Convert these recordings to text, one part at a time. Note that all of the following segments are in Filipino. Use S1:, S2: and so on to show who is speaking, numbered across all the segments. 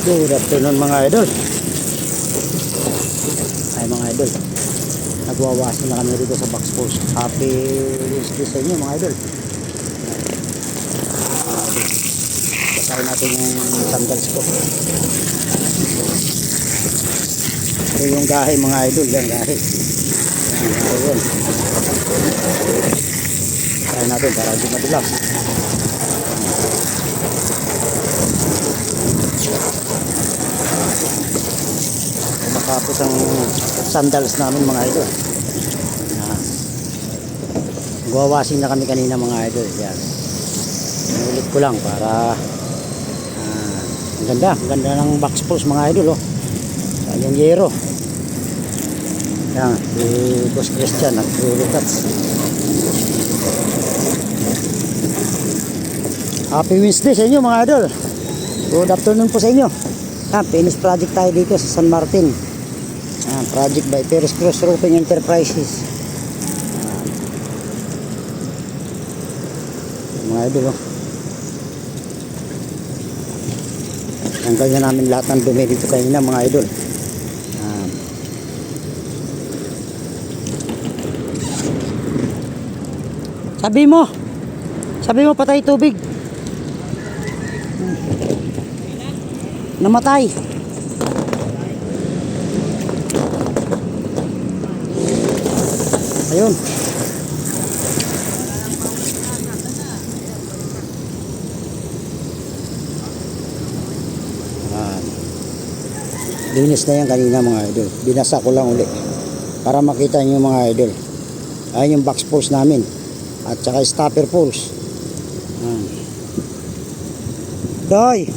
S1: Good afternoon mga idol. Ay mga idol, nagwawasin na kami dito sa box post. Happy Wednesday sa inyo mga idol. Basahin natin yung sandals ko. Ito yung gahe mga idol. Yan gahe. Yan. Basahin natin para hindi madulas. Tapos ang sandals namin mga idol. Gawawasin na kami kanina mga idol. Yan. Inulit ko lang para ang ganda ng box pulse mga idol. Oh. Yung yero. Yan. Si Boss Christian nag-retouch. Happy Wednesday sa inyo mga idol. Good afternoon po sa inyo. Finish project tayo dito sa San Martin. Project by Perez Cruz Roofing Enterprises. Mga idol, oh. Tanggal na namin lahat ng dumi dito kanina mga idol. Sabi mo patay tubig. Namatay. Ayun. Linis na yan kanina mga idol. Binasa ko lang uli para makita nyo mga idol. Ayan yung box post namin at saka stopper post. Doy.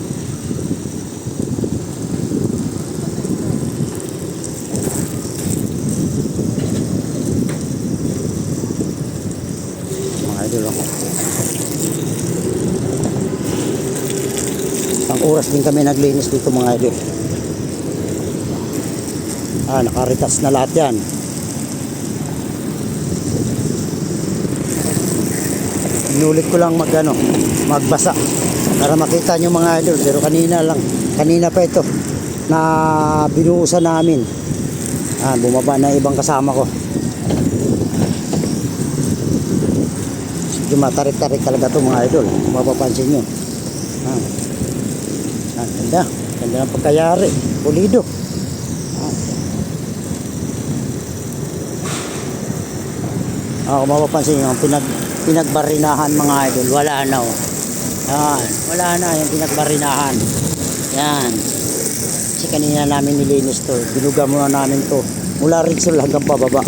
S1: Ang oras din kami naglinis dito mga idol. Nakaritas na lahat yan. Inulit ko lang magbasa para makita nyo mga idol. Pero kanina pa ito na binuhusan namin. Bumaba na ibang kasama ko. Matarik-tarik talaga ito mga idol. Mapapansin nyo. Ganda ng pagkayari. Pulido. Kung mapapansin nyo, pinagbarinahan mga idol. Wala na. Wala na yung pinagbarinahan. Yan. Kasi kanina namin nilinis to. Binuga muna namin to. Mula rizal hanggang pababa.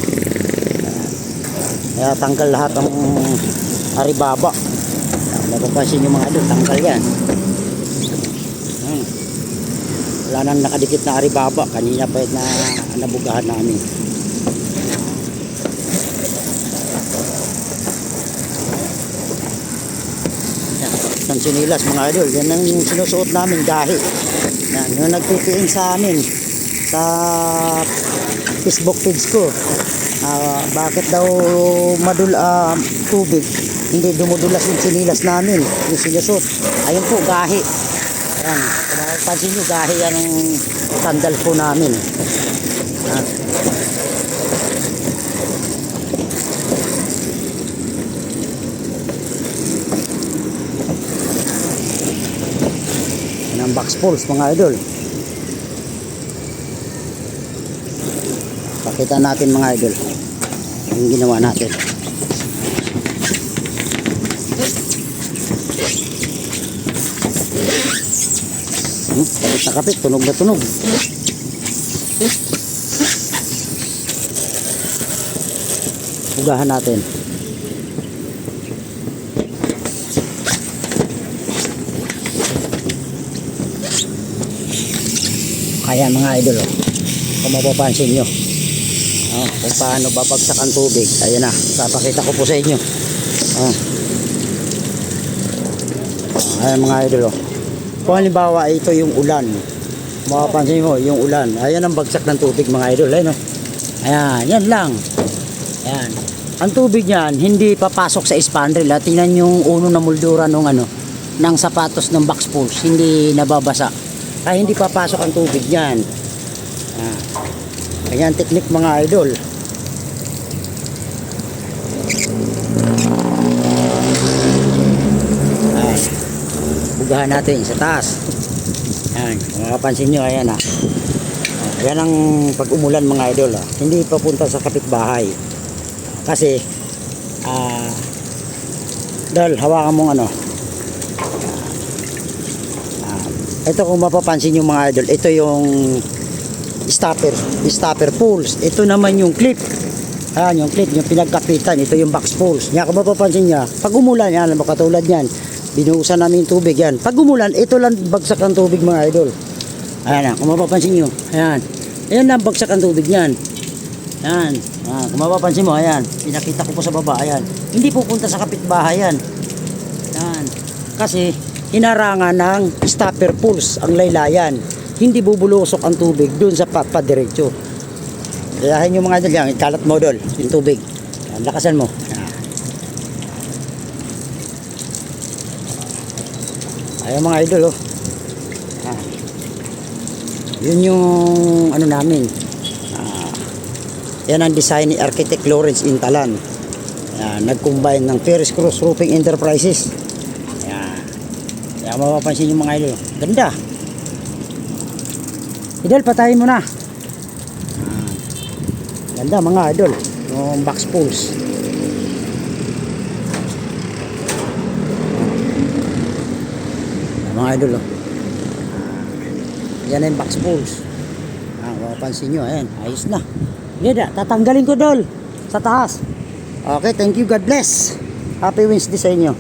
S1: Kaya tanggal lahat ang aribaba. Napapansin nyo mga idol, tanggal yan. Wala nang nakadikit na aribaba. Kanina pa na nabugahan namin. Yan, sinilas mga idol. Yan ang sinusuot namin, gahi. Yan, yung nagtitiing sa amin sa Facebook page ko. Bakit daw tubig hindi dumudulas yung sinilas namin, yung sinusot. Ayun po, gahi. Ayan, kung makapansin nyo, gahi yan ang sandal po namin. Yan ang box pulse mga idol. Pakita natin mga idol yung ginawa natin. Kapit na kapit, tunog na tunog. Ugahan natin. Kaya mga idol, kung mapapansin nyo kung paano babagsak ang tubig. Ayan na, papakita ko po sa inyo. Ayan mga idol. Kung halimbawa ito yung ulan, mapapansin mo yung ulan. Ayan ang bagsak ng tubig mga idol. Ayan, yan lang. Ayan. Ang tubig niyan hindi papasok sa spandrel. Tingnan yung uno na moldura ng sapatos ng box pulse, hindi nababasa. Kaya hindi papasok ang tubig yan. Ganyan technique mga idol. Bugahan natin sa taas. Ayan, makapansin nyo, ayan ha. Ayan ang pag umulan mga idol ha. Hindi papunta sa kapitbahay. Kasi dahil hawakan mong ano. Ito kung mapapansin nyo mga idol, ito yung stopper pulls. Ito naman yung clip. Ayan yung clip, yung pinagkapitan. Ito yung box pulls. Kaya kung mapapansin nyo, pag umulan, yan, katulad yan, binuhusan namin yung tubig yan. Pag umulan, ito lang bagsak ang tubig mga idol. Ayan na, kung mapapansin nyo. Ayan. Ayan lang bagsak ang tubig yan. Ayan. Kung mapapansin mo, ayan. Pinakita ko po sa baba, ayan. Hindi pupunta sa kapitbahay yan. Ayan. Kasi, hinarangan ng stopper pulse ang laylayan. Hindi bubulusok ang tubig dun sa papadiretso. Kayahin yung mga idol yan. Ikalat mo dol, yung tubig. Ayan, lakasan mo. Ayan mga idol oh. Yun yung ano namin. Yan ang design ni Architect Lawrence Intalan. Nag-combine ng Ferris Cross Roofing Enterprises. Kaya mapapansin yung mga idol. Ganda. Idol, patayin mo na. Ganda mga idol. Yung box pulls. Mga idol oh. Yan yung box pulls. Mapapansin nyo, ayan, ayos na. Yan, tatanggalin ko dol sa taas. Okay, thank you, God bless. Happy Wednesday sa inyo.